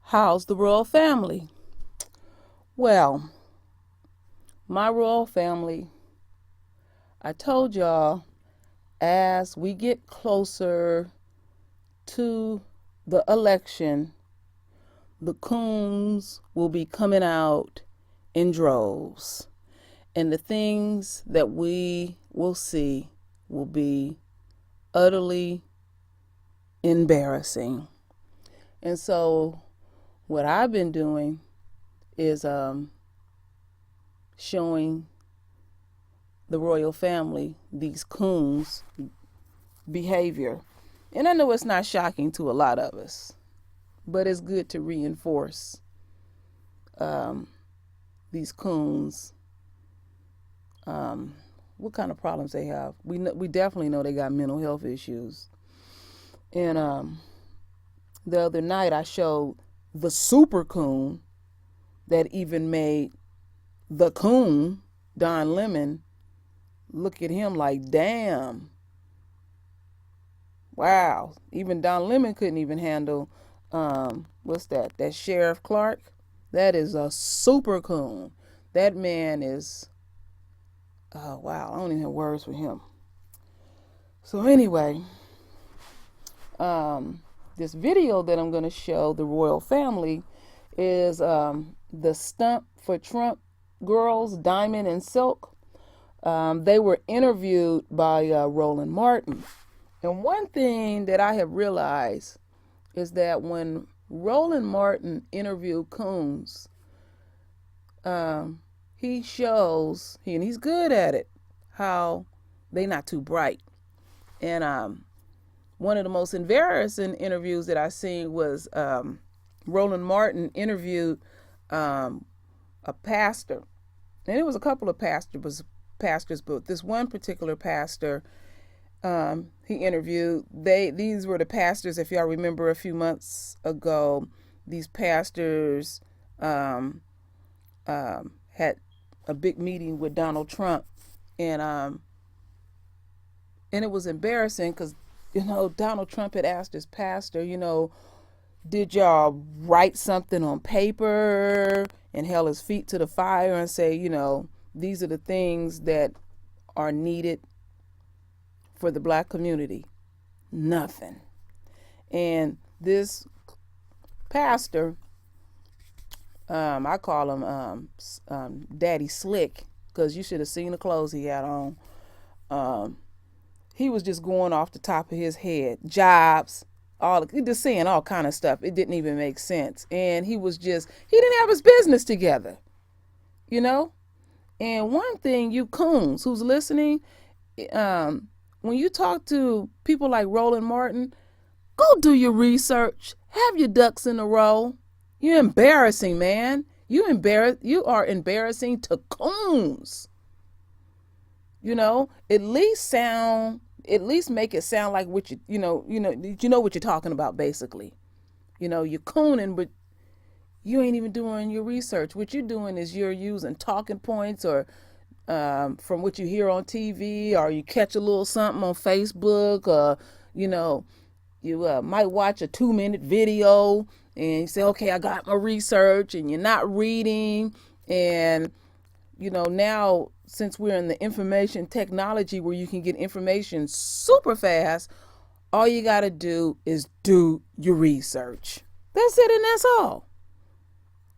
How's the royal family? Well, my royal family, I told y'all, as we get closer to the election, the Coons will be coming out in droves. And the things that we will see will be utterly embarrassing. And so, what I've been doing is showing the royal family these Coons behavior. And I know it's not shocking to a lot of us, but it's good to reinforce um, these Coons, what kind of problems they have. We definitely know they got mental health issues. And the other night I showed the super Coon that even made the Coon, Don Lemon, look at him like, damn, wow. Even Don Lemon couldn't even handle, what's that? That Sheriff Clark? That is a super Coon. That man is, oh, wow. I don't even have words for him. So, anyway, this video that I'm going to show the royal family is the Stump for Trump girls, Diamond and Silk. They were interviewed by Roland Martin. And one thing that I have realized is that when Roland Martin interviewed Coons, he shows, and he's good at it, how they not too bright. And one of the most embarrassing interviews that I seen was Roland Martin interviewed a pastor, and it was a couple of pastors, but this one particular pastor he interviewed. These were the pastors, if y'all remember a few months ago, these pastors had a big meeting with Donald Trump, and it was embarrassing because Donald Trump had asked his pastor, did y'all write something on paper and held his feet to the fire and say, these are the things that are needed for the black community? Nothing. And this pastor, I call him Daddy Slick, because you should have seen the clothes he had on. He was just going off the top of his head, jobs, just saying all kind of stuff. It didn't even make sense, and he didn't have his business together, you know. And one thing, you Coons who's listening, when you talk to people like Roland Martin, go do your research. Have your ducks in a row. You're embarrassing, man. You are embarrassing to Coons. At least make it sound like what you know what you're talking about, basically. You're cooning, but you ain't even doing your research. What you're doing is you're using talking points or from what you hear on TV, or you catch a little something on Facebook, or you might watch a 2-minute video and you say, okay, I got my research, and you're not reading. And now, since we're in the information technology where you can get information super fast, all you got to do is do your research. That's it, and that's all.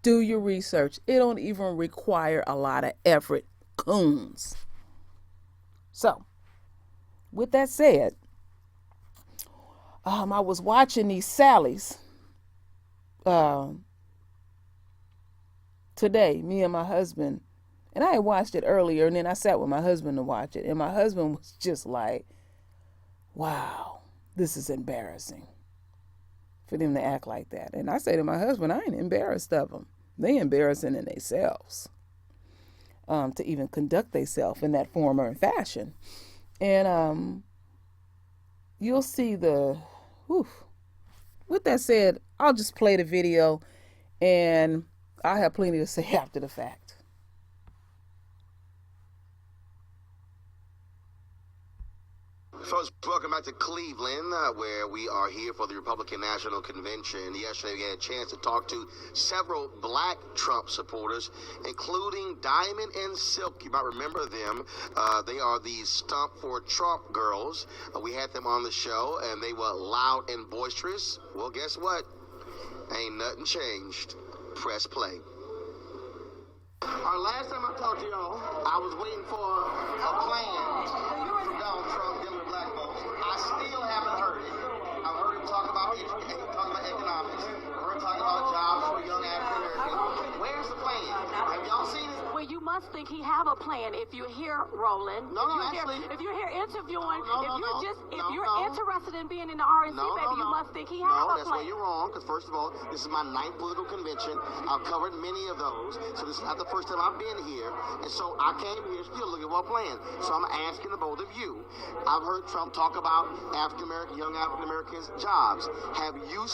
Do your research. It don't even require a lot of effort, Coons. So, with that said, I was watching these Sallies today, me and my husband, and I had watched it earlier, and then I sat with my husband to watch it, and my husband was just like, wow, this is embarrassing for them to act like that. And I say to my husband, I ain't embarrassed of them. They embarrassing in themselves, to even conduct themselves in that form or fashion. And you'll see with that said, I'll just play the video, and I have plenty to say after the fact. Folks, welcome back to Cleveland, where we are here for the Republican National Convention. Yesterday, we had a chance to talk to several black Trump supporters, including Diamond and Silk. You might remember them. They are the Stump for Trump girls. We had them on the show, and they were loud and boisterous. Well, guess what? Ain't nothing changed. Press play. Our last time I talked to y'all, I was waiting for a plan from Donald Trump dealing with black folks. I still haven't heard it. I've heard him talk about economics. I've heard him talk about jobs for young African Americans. Where's the plan? Have y'all seen it? Well, you must think he have a plan if you hear Roland. If you're here interviewing, if you're interested in being in the RNC, you must think he have a plan. No, that's where you're wrong, because first of all, this is my 9th political convention. I've covered many of those, so this is not the first time I've been here, and so I came here still looking for a plan. So I'm asking the both of you. I've heard Trump talk about young African Americans' jobs. Have you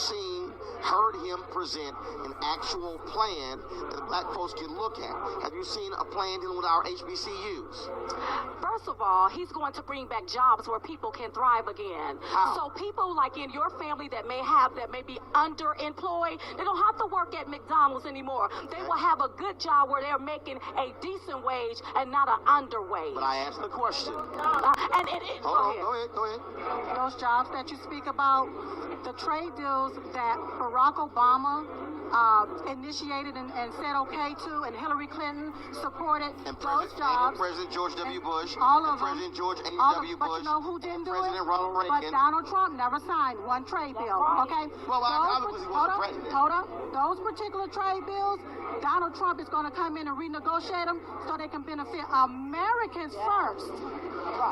heard him present an actual plan that black folks can look at? Have you seen a plan dealing with our HBCUs? First of all, he's going to bring back jobs where people can thrive again. How? So people like in your family that may be underemployed, they don't have to work at McDonald's anymore. They will have a good job where they're making a decent wage and not an underwage. But I asked the question. Go ahead. Those jobs that you speak about, the trade deals that Barack Obama initiated and said okay to, and Hillary Clinton supported those jobs. And President George W. Bush. All of them. President George H.W. Bush. But you know who didn't do President it? Ronald Reagan. But Donald Trump never signed one trade bill, okay? Well, obviously he wasn't president. Hold up. Those particular trade bills, Donald Trump is going to come in and renegotiate them so they can benefit Americans first.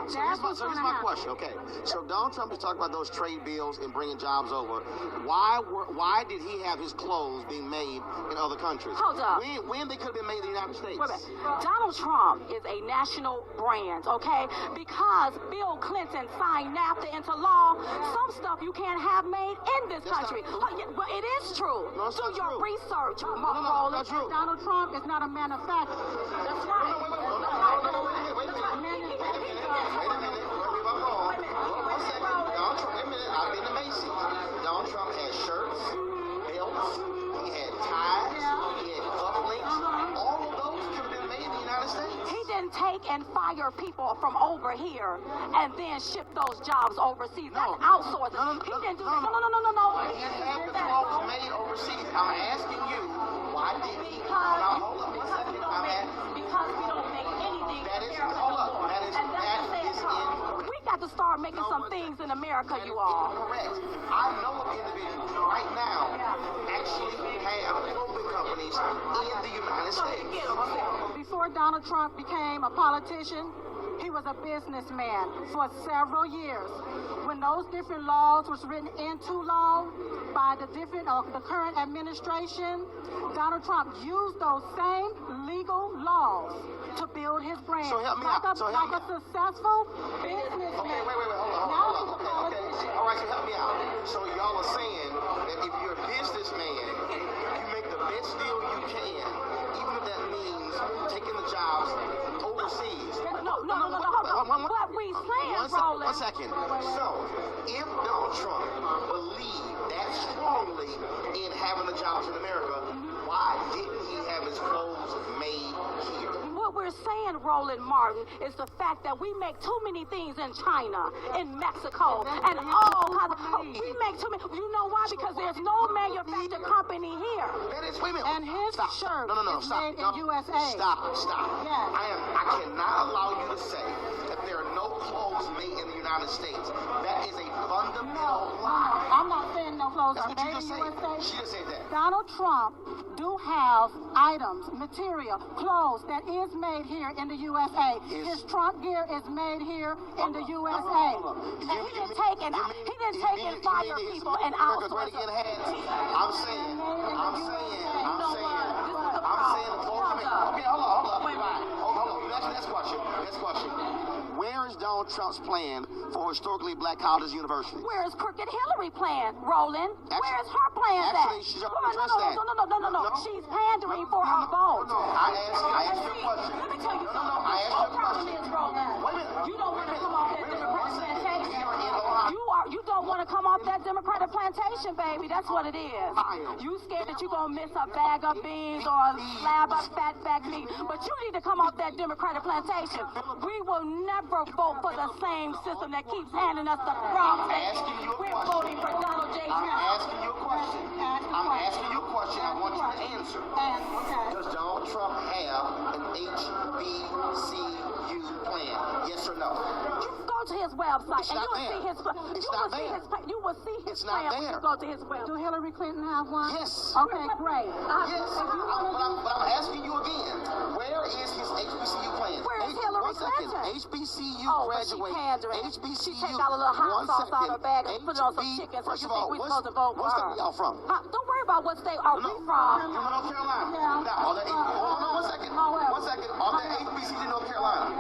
So here's my question. Okay, so Donald Trump is talking about those trade bills and bringing jobs over. Why did he have his clothes being made in other countries? Hold up. When they could have been made in the United States? Donald Trump is a national brand, okay? Because Bill Clinton signed NAFTA into law, some stuff you can't have made in this country. But it is true. No, it's Do not your true. research, No, not true. Donald Trump is not a manufacturer. That's right. Wait a minute. Correct me if I'm wrong. One second. Donald Trump, wait a minute. I've been to Macy's. Donald Trump had shirts, belts, he had ties, he had cufflinks. All of those could have been made in the United States. He didn't take and fire people from over here and then ship those jobs overseas. That's outsourcing. He didn't do that. No. He had the clothes made overseas. I'm asking you, why did he? Because Hold up one second. because we don't make anything That is, in America hold up. anymore. That is incorrect. We got to start making some things in America, you all. Incorrect. I know of individuals right now actually have clothing companies in the United States. Before Donald Trump became a politician, he was a businessman for several years. When those different laws was written into law by the current administration, Donald Trump used those same legal laws to build his brand. So help me out. Like a successful businessman. Okay, wait, hold up. Okay. All right, so help me out. So y'all are saying that if you're a businessman, you make the best deal you can, even if that means taking the jobs overseas. No. What we saying, Roland. One second. So, if Donald Trump believed that strongly in having the jobs in America, why didn't he have his clothes made here? What we're saying, Roland Martin, is the fact that we make too many things in China, in Mexico, and all kinds of. We make too many. You know why? Because there's no manufacturing company here. That is, wait a minute. And his shirt is made in USA. Stop. Yes. I cannot allow you to say that there are no clothes made in the United States. That is a fundamental lie. I'm not saying no clothes That's are what you made just in said. USA. She just said that. Donald Trump do have items, material, clothes that is made here in the USA. His Trump gear is made here in the USA. And he didn't take and fire people and outsource them. I'm saying the clothes made. Okay, hold on. Hold on. Next question. Where is Donald Trump's plan for historically black colleges and universities? Where is crooked Hillary plan, Roland? Where is her plan at? Actually, she's already addressed that. No. She's pandering for her vote. No. I asked you a question. Let me tell you something. I asked you a question. Problem is, Roland, Wait a minute. you don't want to come off as the president takes. want to come off that Democratic plantation, baby. That's what it is. You scared that you're going to miss a bag of beans or a slab of fatback meat. But you need to come off that Democratic plantation. We will never vote for the same system that keeps handing us the crumbs. We're voting for Donald J. Trump. I'm asking you a question. I'm asking you a question. I want you to answer. Does Donald Trump have an HBCU plan? Yes or no? Go to his website It's and not you will see there. his. It's not there. You will see his It's not plan when there. you go to his website. Do Hillary Clinton have one? Yes. Okay, great. Yes, but I'm asking you again. Where is his HBCU plan? Where is Hillary One second. Clinton? HBCU Oh, but graduate. she pandering. HBCU. She take out a little hot one sauce out second. her bag and put it on some HB chicken. So First you of all, think we're supposed to vote for what state her? are y'all from? Don't worry about what state are we from. You're from North Carolina. Yeah. Now, are there, hold on one second. One second. Are there HBCUs in North Carolina?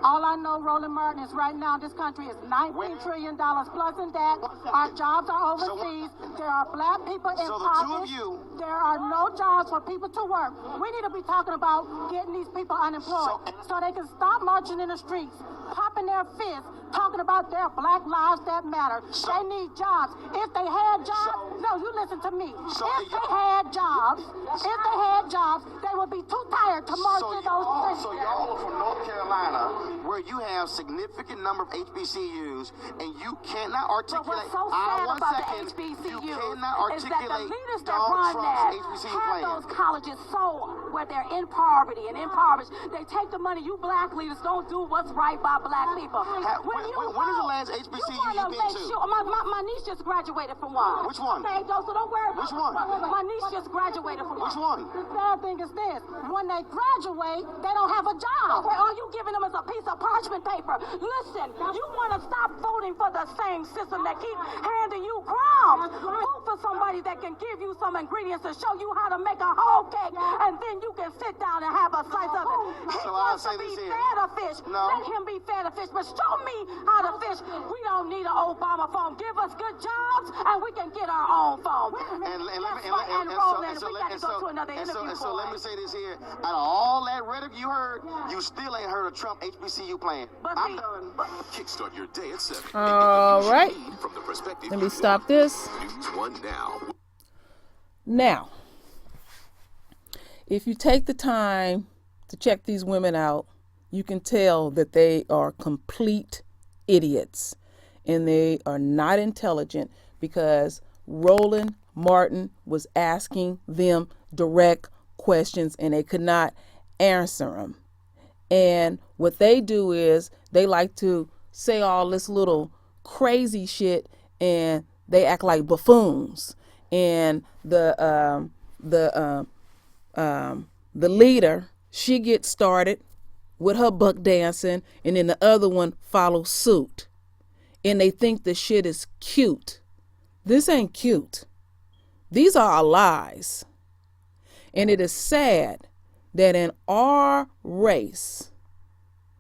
All I know, Roland Martin, is right now this country is $19 trillion plus in debt. Our jobs are overseas. There are black people in So the two of poverty. you- There are no jobs for people to work. We need to be talking about getting these people unemployed so they can stop marching in the streets, popping their fists, talking about their black lives that matter. They need jobs. If they had jobs, no, you listen to me. If they had jobs, they would be too tired to march in those streets. So y'all are from North Carolina, where you have significant number of HBCUs, and you cannot But articulate. what's so sad one about second. the HBCU You cannot is that the articulate leaders that Donald run Trump's that HBCU have plan. those colleges so where they're in poverty and impoverished. They take the money. You black leaders don't do what's right by black people. When is the last HBCU you've been to? My niece just graduated from one. Which one? Okay, so don't worry about Which one? My niece just graduated from Which one. one? The sad thing is this: when they graduate, they don't have a job. All you giving them is a piece of parchment paper. Listen, you want to stop voting for the same system that keep handing you crumbs. Vote for somebody that can give you some ingredients to show you how to make a whole cake, and then you can sit down and have a slice of it. He So I'll wants say to be this here. fed a fish. No. Let him be fed a fish, but show me how to fish. We don't need an Obama phone. Give us good jobs, and we can get our own phone. And Roland, we got to go to another interview. so let me say this here. Out of all that rhetoric you heard, you still ain't heard of Trump HBCU plan. But I'm see- done. Kickstart your day at 7. All right. From the perspective Let you me stop this. want. News 1 now. Now, if you take the time to check these women out, you can tell that they are complete idiots and they are not intelligent because Roland Martin was asking them direct questions and they could not answer them. And what they do is they like to say all this little crazy shit and they act like buffoons. And the leader, she gets started with her buck dancing, and then the other one follows suit. And they think the shit is cute. This ain't cute. These are our lies. And it is sad that in our race,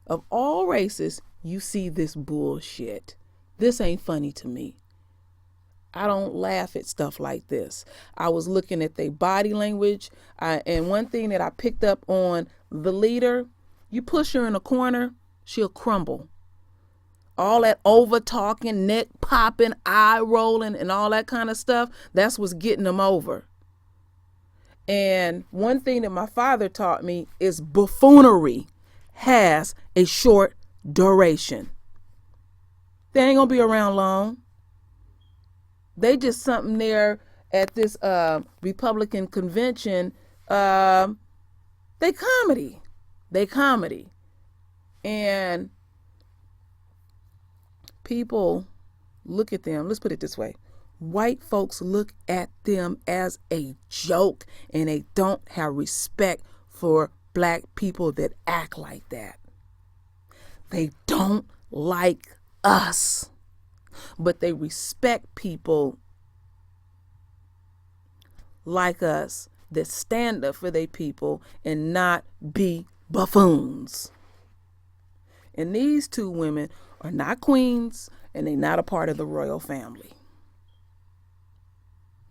of all races, you see this bullshit. This ain't funny to me. I don't laugh at stuff like this. I was looking at their body language. And one thing that I picked up on the leader, you push her in a corner, she'll crumble. All that over talking, neck popping, eye rolling, and all that kind of stuff, that's what's getting them over. And one thing that my father taught me is buffoonery has a short duration. They ain't gonna be around long. They just something there at this Republican convention. They comedy. And people look at them. Let's put it this way. White folks look at them as a joke and they don't have respect for black people that act like that. They don't like us, but they respect people like us that stand up for their people and not be buffoons. And these two women are not queens and they're not a part of the royal family.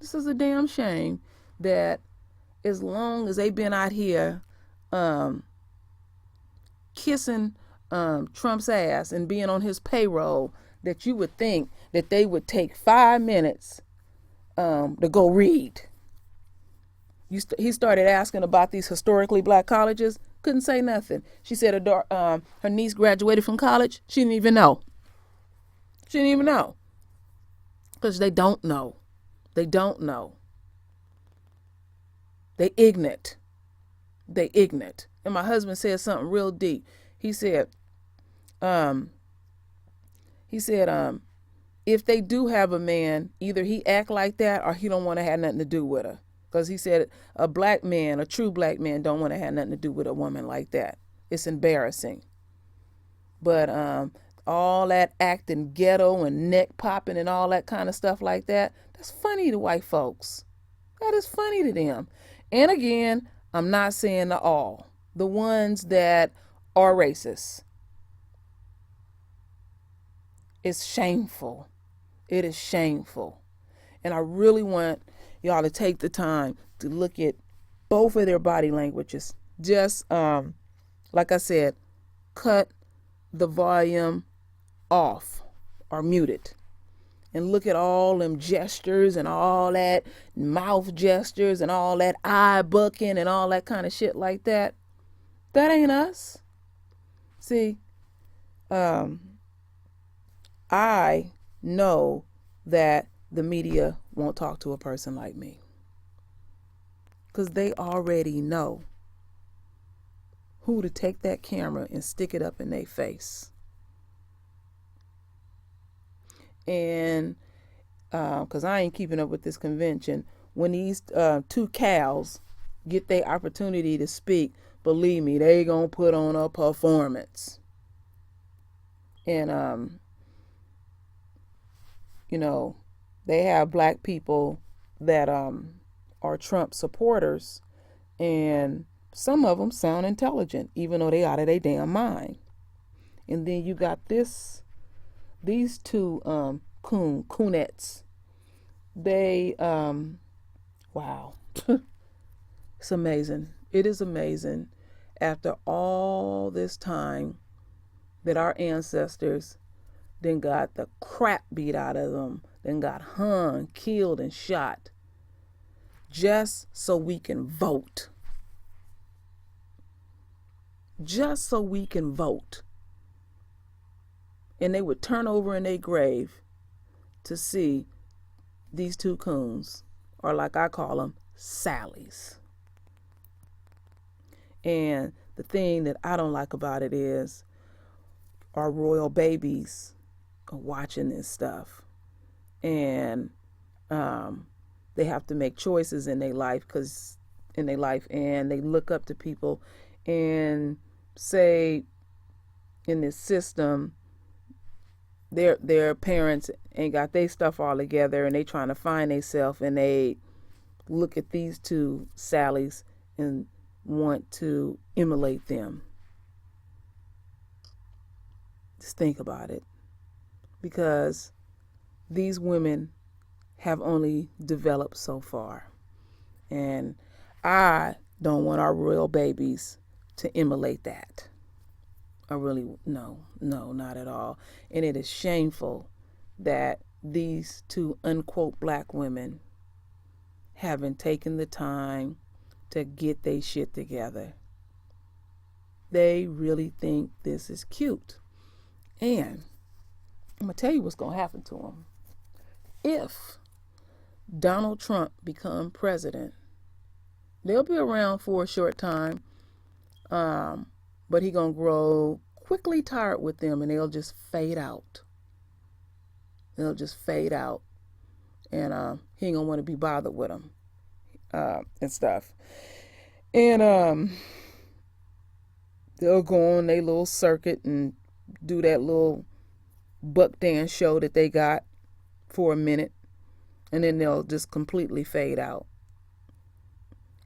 This is a damn shame that as long as they've been out here kissing Trump's ass and being on his payroll, that you would think that they would take 5 minutes to go read. He started asking about these historically black colleges. Couldn't say nothing. She said her niece graduated from college. She didn't even know. She didn't even know. Because they don't know. They don't know. They ignorant. They ignorant. And my husband said something real deep. He said, if they do have a man, either he act like that or he don't want to have nothing to do with her. Because he said a black man, a true black man, don't want to have nothing to do with a woman like that. It's embarrassing. But all that acting ghetto and neck popping and all that kind of stuff like that, that's funny to white folks. That is funny to them. And again, I'm not saying to all. The ones that are racist. It's shameful. It is shameful. And I really want y'all to take the time to look at both of their body languages. Just, like I said, cut the volume off or mute it. And look at all them gestures and all that mouth gestures and all that eye bucking and all that kind of shit like that. That ain't us. See, I know that the media won't talk to a person like me. Because they already know who to take that camera and stick it up in their face. And because I ain't keeping up with this convention, when these two cows get their opportunity to speak, believe me, they gonna put on a performance. And they have black people that are Trump supporters, and some of them sound intelligent, even though they out of their damn mind. And then you got these two Coonettes. They wow. It's amazing. It is amazing after all this time that our ancestors then got the crap beat out of them, then got hung, killed, and shot just so we can vote. Just so we can vote. And they would turn over in their grave to see these two coons, or like I call them, Sallies. And the thing that I don't like about it is our royal babies are watching this stuff. And they have to make choices in their life, and they look up to people and say in this system their parents ain't got their stuff all together and they trying to find themselves, and they look at these two Sallies and want to emulate them. Just think about it, because these women have only developed so far, and I don't want our royal babies to emulate that. I really, no, not at all. And it is shameful that these two unquote black women haven't taken the time to get their shit together. They really think this is cute. And I'm going to tell you what's going to happen to them. If Donald Trump become president, they'll be around for a short time, but he going to grow quickly tired with them, and they'll just fade out. They'll just fade out, and he ain't going to want to be bothered with them and stuff. And they'll go on their little circuit and do that little buck dance show that they got for a minute, and then they'll just completely fade out.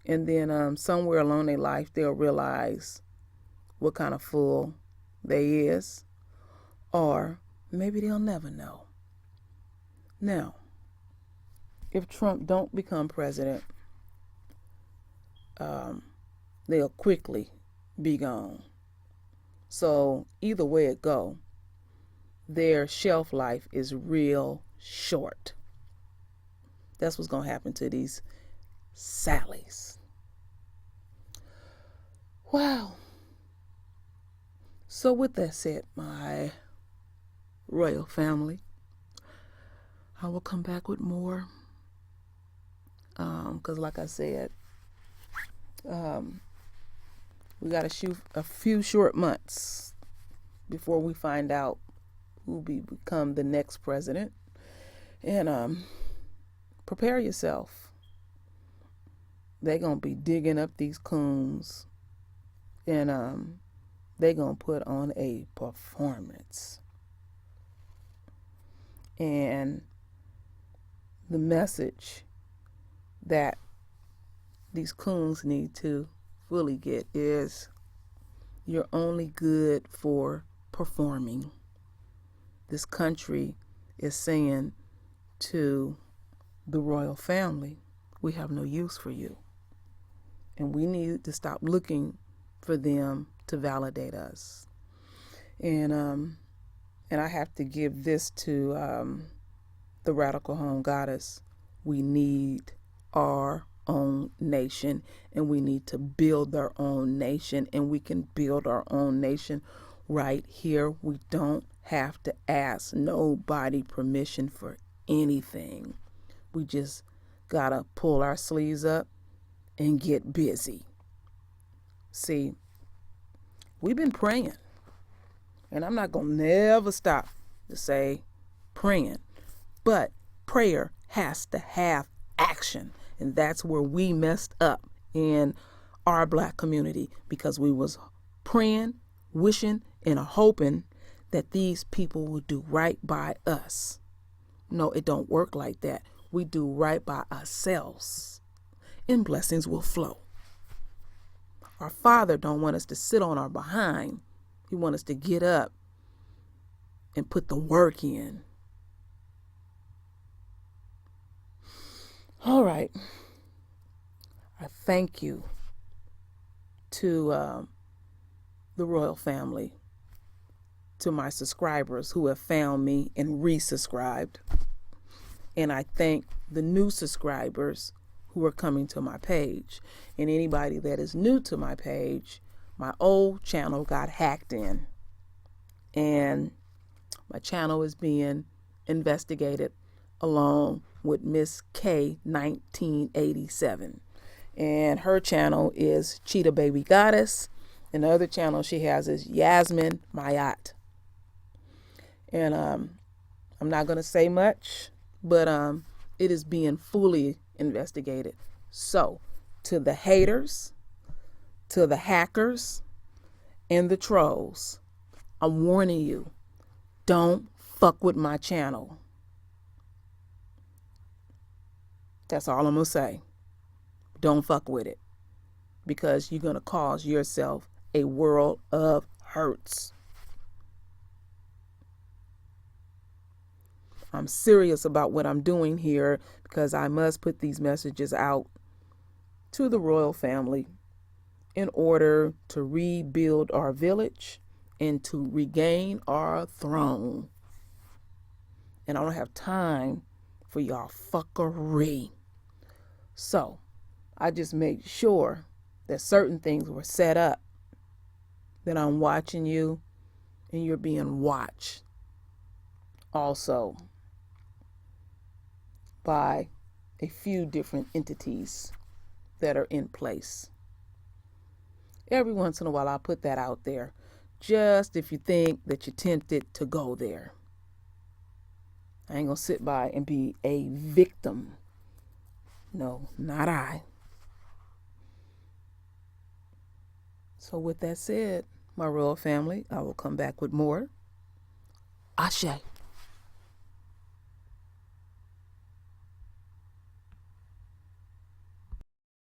And then somewhere along their life, they'll realize what kind of fool they is, or maybe they'll never know. Now, if Trump don't become president, they'll quickly be gone. So either way it go, their shelf life is real short. That's what's going to happen to these Sallys. Wow. So with that said, my royal family, I will come back with more. Because like I said, we got to shoot a few short months before we find out who become the next president. And prepare yourself. They're going to be digging up these coons. And they're going to put on a performance. And the message that these coons need to fully get is you're only good for performing. This country is saying to the royal family, we have no use for you. And we need to stop looking for them to validate us. And I have to give this to the Radical Home Goddess. We need our own nation, and we need to build our own nation, and we can build our own nation right here. We don't have to ask nobody permission for anything. We just gotta pull our sleeves up and get busy. See, we've been praying, and I'm not gonna never stop to say praying, but prayer has to have action. And that's where we messed up in our black community, because we was praying, wishing, and hoping that these people would do right by us. No, it don't work like that. We do right by ourselves, and blessings will flow. Our Father don't want us to sit on our behind. He wants us to get up and put the work in. All right. I thank you to the royal family, to my subscribers who have found me and resubscribed. And I thank the new subscribers who are coming to my page. And anybody that is new to my page, my old channel got hacked in. And my channel is being investigated along with Miss K 1987. And her channel is Cheetah Baby Goddess. And the other channel she has is Yasmin Mayat. And I'm not going to say much, but it is being fully investigated. So, to the haters, to the hackers, and the trolls, I'm warning you, don't fuck with my channel. That's all I'm going to say. Don't fuck with it, because you're going to cause yourself a world of hurts. I'm serious about what I'm doing here, because I must put these messages out to the royal family in order to rebuild our village and to regain our throne. And I don't have time for y'all fuckery. So I just made sure that certain things were set up, that I'm watching you and you're being watched also by a few different entities that are in place. Every once in a while I'll put that out there, just if you think that you're tempted to go there. I ain't gonna sit by and be a victim. No, not I. So with that said, my royal family, I will come back with more. Ashe.